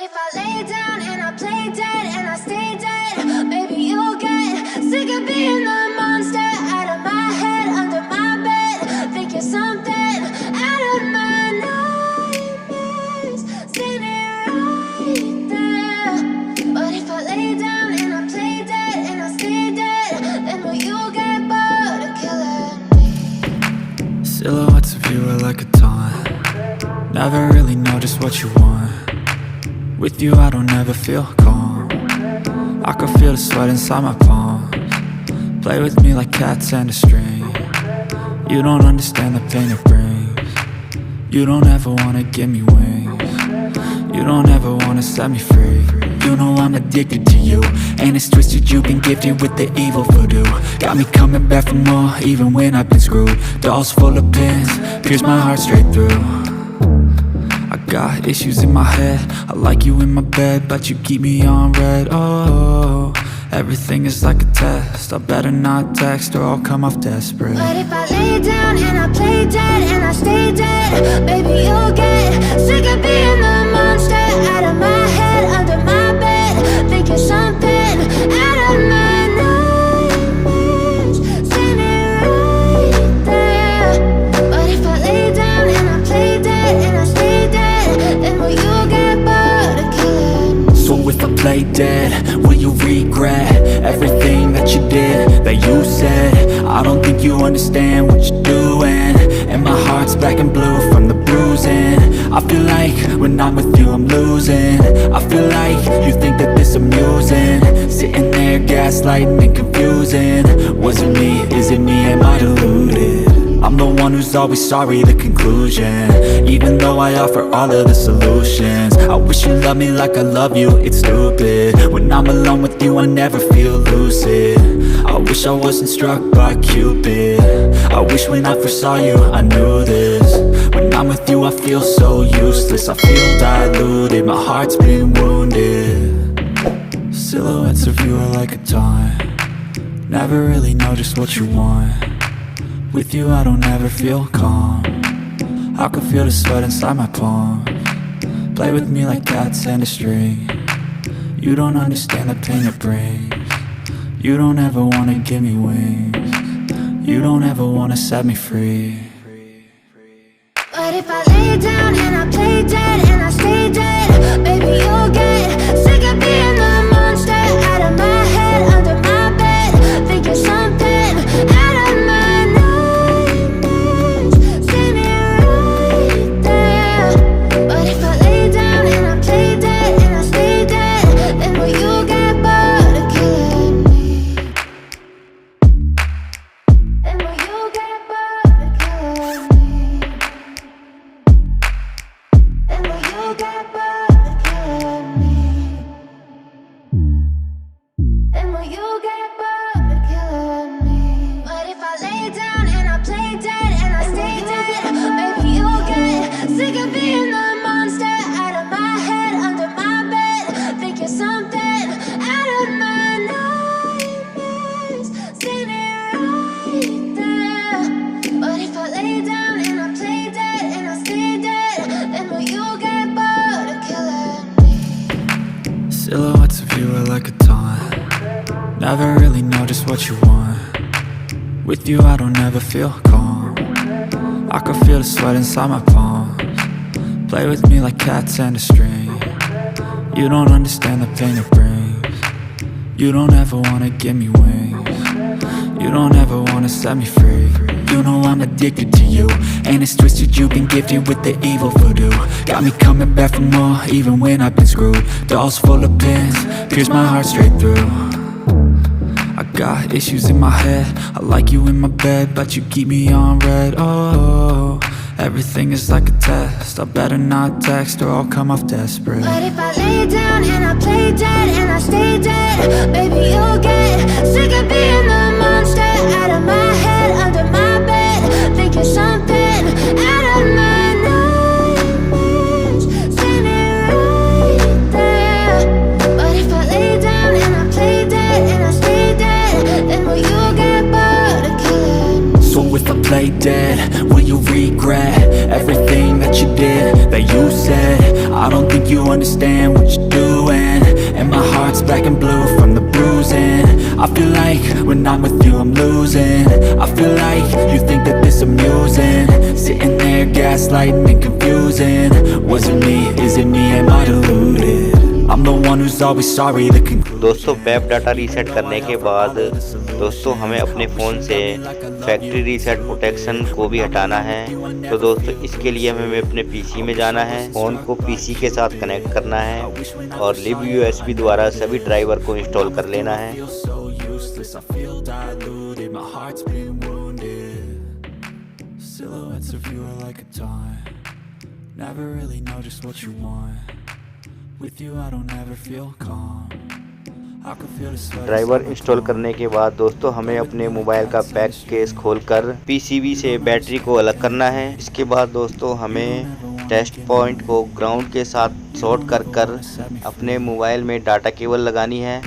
if I lay down and I play dead and I stay dead, maybe you'll get sick of being the monster out of my head, under my bed. Think you're something out of my nightmares, standing right there. But if I lay down and I play dead and I stay dead, then will you get bored of killing me? Silhouettes of you are like a taunt. Never really know just what you want. With you I don't ever feel calm. I can feel the sweat inside my palms. Play with me like cats and a string. You don't understand the pain it brings. You don't ever wanna give me wings. You don't ever wanna set me free. You know I'm addicted to you, and it's twisted, you've been gifted with the evil voodoo. Got me coming back for more, even when I've been screwed. Dolls full of pins, pierce my heart straight through. I got issues in my head, I like you in my bed, but you keep me on red. Oh, everything is like a test, I better not text or I'll come off desperate. But if I lay down and I play dead and I stay dead, baby you'll get sick of being the monster out of my head, under my bed. Think you're something out of my nightmares, standing right there. But if I lay down and I play dead and I stay dead, then will you get bored of killing me? So if I play dead, will you regret everything that you did, that you said? I don't think you understand what you're doing, and my heart's black and blue from the bruising. I feel like when I'm with you I'm losing. I feel like you think that this amusing, sitting there gaslighting and confusing. Was it me? Is it me? Am I deluded? I'm the one who's always sorry, the conclusion, even though I offer all of the solutions. I wish you loved me like I love you, it's stupid. When I'm alone with you I never feel lucid. I wish I wasn't struck by Cupid. I wish when I first saw you I knew this. When I'm with you I feel so useless, I feel diluted, my heart's been wounded. Silhouettes of you are like a taunt. Never really know just what you want. With you I don't ever feel calm. I can feel the sweat inside my palms. Play with me like cats and a string. You don't understand the pain it brings. You don't ever wanna give me wings. You don't ever wanna set me free. But if I lay down and I play dead and I stay dead, baby you'll get sick of being the monster out of my head, under my bed. Think you're something out of my nightmares, standing right there. But if I lay down and I play dead and I stay dead, then will you get bored of killing me? Then will you get bored of killing me? Then will you get bored of killing me? Then will you get bored of killing me? But if I lay down and I play dead and I stay dead, maybe you'll get sick of being the monster out of my head, under my bed. Think you're something out of my nightmares, standing right there. But if I lay down and I play dead and I stay dead, then will you get bored of killing me? Silhouettes of you are like a taunt. Never really know just what you want. With you I don't ever feel calm. I can feel the sweat inside my palms. Play with me like cats and a string. You don't understand the pain it brings. You don't ever wanna give me wings. You don't ever wanna set me free. You know I'm addicted to you, and it's twisted, you've been gifted with the evil voodoo. Got me coming back for more, even when I've been screwed. Dolls full of pins, pierce my heart straight through. I got issues in my head, I like you in my bed, but you keep me on red. Oh, everything is like a test, I better not text or I'll come off desperate. But if I lay down and I play dead and I stay dead, baby you'll get sick of being the monster out of my head, under my bed. Think you're something out of my nightmares, standing right there. But if I lay down and I play dead and I stay dead, then will you get bored of killing me? So if I play dead, will you regret everything that you did, that you said? I don't think you understand understand what you're doing, and my heart's black and blue from the bruising. I feel like when I'm with you I'm losing. I feel like you think that this amusing, sitting there gaslighting and confusing. Was it me? Is it me? Am I deluded? I'm the one who's always sorry. The conclusion. दोस्तों web data reset करने के बाद दोस्तों हमें अपने phone से factory reset protection को भी हटाना है। तो दोस्तों इसके लिए हमें अपने पीसी में जाना है, फ़ोन को पीसी के साथ कनेक्ट करना है और लिव यूएसबी द्वारा सभी ड्राइवर को इंस्टॉल कर लेना है। ड्राइवर इंस्टॉल करने के बाद दोस्तों हमें अपने मोबाइल का बैक केस खोलकर पीसीबी से बैटरी को अलग करना है। इसके बाद दोस्तों हमें टेस्ट पॉइंट को ग्राउंड के साथ शॉर्ट कर अपने मोबाइल में डाटा केबल लगानी है।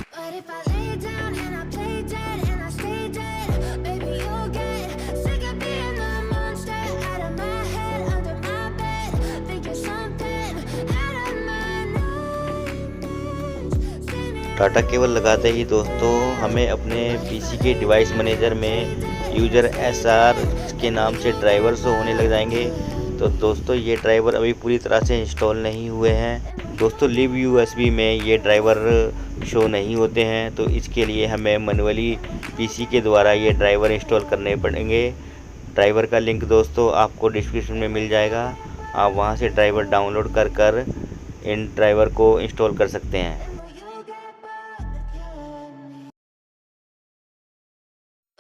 डाटा केबल लगाते ही दोस्तों हमें अपने पीसी के डिवाइस मैनेजर में यूजर एसआर के नाम से ड्राइवर शो होने लग जाएंगे। तो दोस्तों ये ड्राइवर अभी पूरी तरह से इंस्टॉल नहीं हुए हैं। दोस्तों लिव यूएसबी में ये ड्राइवर शो नहीं होते हैं, तो इसके लिए हमें मैनुअली पीसी के द्वारा ये ड्राइवर इंस्टॉल करने पड़ेंगे। ड्राइवर का लिंक दोस्तों आपको डिस्क्रिप्शन में मिल जाएगा, आप वहां से ड्राइवर डाउनलोड कर इन ड्राइवर को इंस्टॉल कर सकते हैं।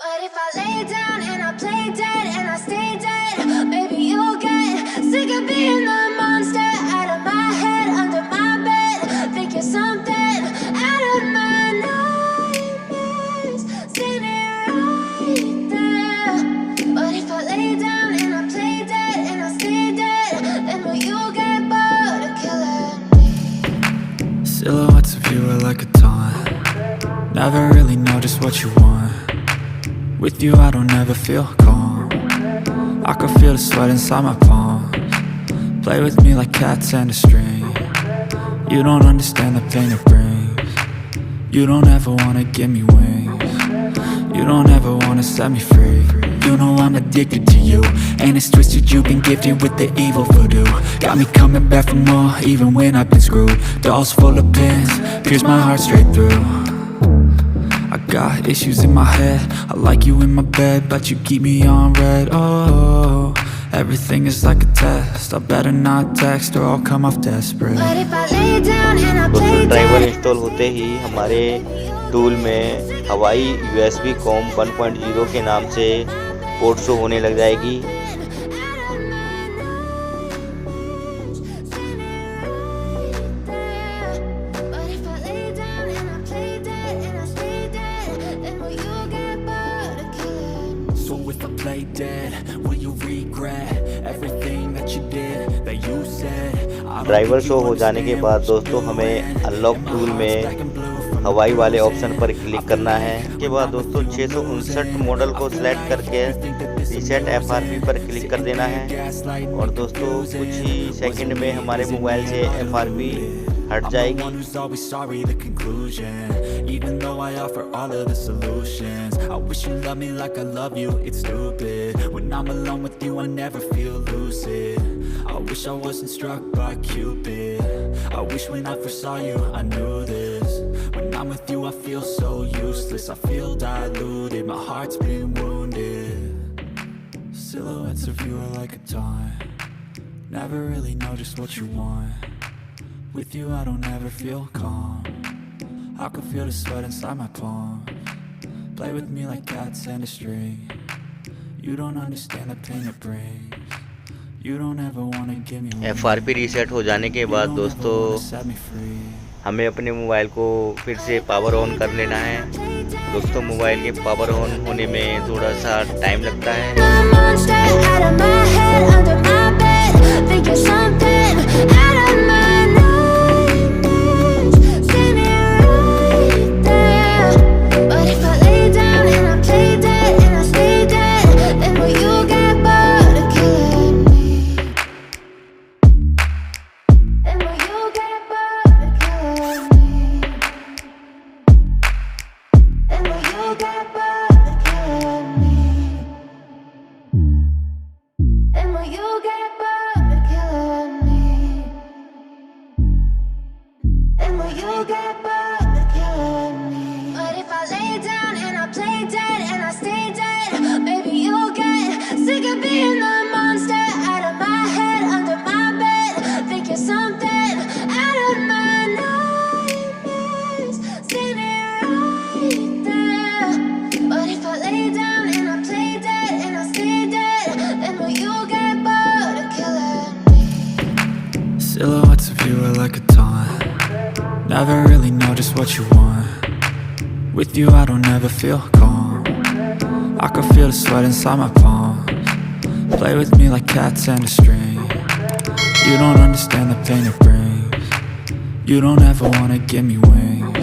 But if I lay down and I play dead and I stay dead, maybe you'll get sick of being the monster out of my head, under my bed. Think you're something out of my nightmares, standing right there. But if I lay down and I play dead and I stay dead, then will you get bored of killing me? Silhouettes of you are like a taunt. Never really know just what you want. With you I don't ever feel calm. I can feel the sweat inside my palms. Play with me like cats and a string. You don't understand the pain it brings. You don't ever wanna give me wings. You don't ever wanna set me free. You know I'm addicted to you, and it's twisted, you've been gifted with the evil voodoo. Got me coming back for more, even when I've been screwed. Dolls full of pins, pierce my heart straight through. I got issues in my head, I like you in my bed, but you keep me on red. Oh, everything is like a test, I better not text or I'll come off desperate. But if I lay down and I play दोस्तों driver dead, install होते ही हमारे tool में हवाई USB com 1.0 के नाम से port show होने लग जाएगी। but if I lay down and I play dead and I stay dead, then will you get bored of killing me? So if I play dead, will you regret everything that you did, that you said? Driver show हो जाने के बाद दोस्तों हमें unlock tool में हवाई वाले option पर क्लिक करना है। इसके बाद दोस्तों 659 मॉडल को सिलेक्ट करके रीसेट FRP पर क्लिक कर देना है और दोस्तों कुछ ही सेकंड में हमारे मोबाइल से FRP हट जाएगी। Even though I offer all of the solutions, I wish you loved me like I love you, it's stupid. When I'm alone with you I never feel lucid. I wish I wasn't struck by Cupid. I wish when I first saw you I knew this. When I'm with you I feel so useless, I feel diluted, my heart's been wounded. Silhouettes of you are like a taunt. Never really know just what you want. With you I don't ever feel calm. I can feel the sweat inside my palms. Play with me like cats and a string. You don't understand the pain it brings. You don't ever wanna give me wings. FRP reset हो जाने के बाद दोस्तों हमें अपने mobile को फिर से पावर ऑन कर लेना है। दोस्तों मोबाइल के पावर ऑन होने में थोड़ा सा टाइम लगता है। The monster out of my head, under my bed. Think you're something out of my nightmares, standing right there. But if I lay down and I play dead and I stay dead, then will you get bored of killing me? Then will you get bored? will you get bored of killing me? But if I lay down and I play dead and I stay dead, maybe you'll get sick of being the monster out of my head, under my bed, thinking something out of my nightmares, standing right there. But if I lay down and I play dead and I stay dead, then will you get bored of killing me? Silhouettes of you are like a taunt. Never really know just what you want. With you I don't ever feel calm. I can feel the sweat inside my palms. Play with me like cats and a string. You don't understand the pain it brings. You don't ever wanna give me wings.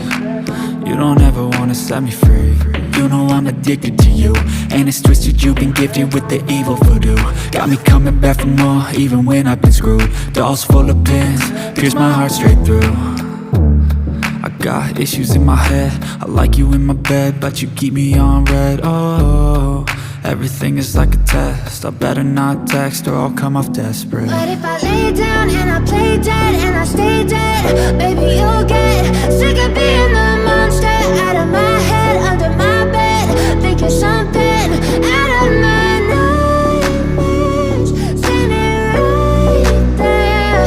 You don't ever wanna set me free. You know I'm addicted to you, and it's twisted, you've been gifted with the evil voodoo. Got me coming back for more, even when I've been screwed. Dolls full of pins, pierce my heart straight through. I got issues in my head, I like you in my bed, but you keep me on red. Oh, everything is like a test, I better not text or I'll come off desperate. But if I lay down and I play dead and I stay dead, baby you'll get sick of being the monster out of my head, under my bed, thinking something out of my nightmares, standing right there.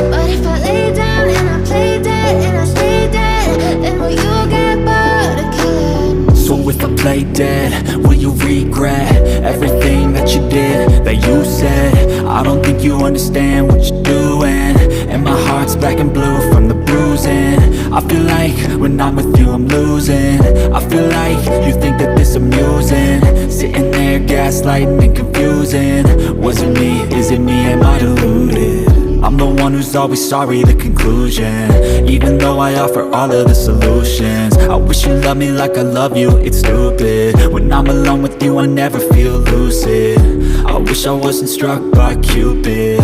But if I lay down and I play dead and I stay dead, then will you get bored of killing me? So if I play dead, will you regret everything that you did, that you said? I don't think you understand what you're doing, and my heart's black and blue from the bruising. I feel like when I'm with you I'm losing. I feel like you think that this amusing, sitting there gaslighting and confusing. Was it me? Is it me? Am I deluded? I'm the one who's always sorry, the conclusion, even though I offer all of the solutions. I wish you loved me like I love you, it's stupid. When I'm alone with you I never feel lucid. I wish I wasn't struck by Cupid.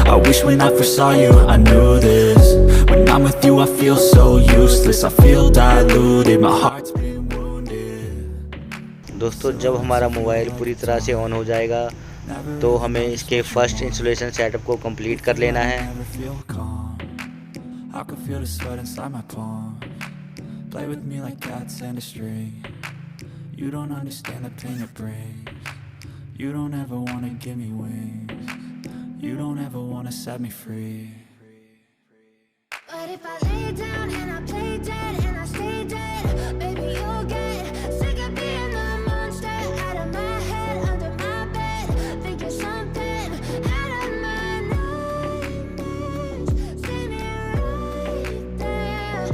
I wish when I first saw you I knew this. When I'm with you I feel so useless, I feel diluted, my heart's been wounded. दोस्तों जब हमारा mobile पूरी तरह से on हो जाएगा तो हमें इसके फर्स्ट इंस्टॉलेशन सेटअप को कंप्लीट कर लेना है। I can feel the sweat inside my palms. Play with me like cats and a string. You don't understand the pain it brings. You don't ever wanna give me wings. You don't ever wanna set me free. But if I lay down and I play dead and I stay dead, baby you'll get sick of being the monster out of my head, under my bed, thinking something out of my nightmares, standing right there.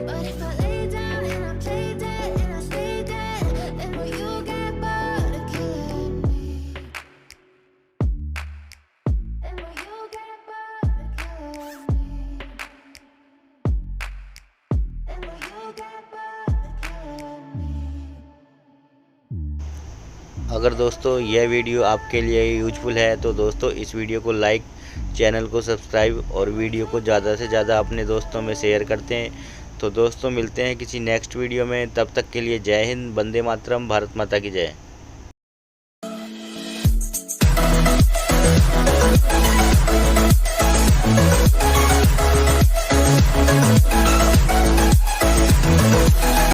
But if I lay down and I play dead and I stay dead, then will you get bored of killing me? Then will you get bored of killing me? अगर दोस्तों यह video आपके लिए useful है तो दोस्तों इस video को लाइक, चैनल को सब्सक्राइब और वीडियो को ज़्यादा से ज़्यादा अपने दोस्तों में शेयर करते हैं। तो दोस्तों मिलते हैं किसी नेक्स्ट वीडियो में, तब तक के लिए जय हिंद, वंदे मातरम, भारत माता की जय।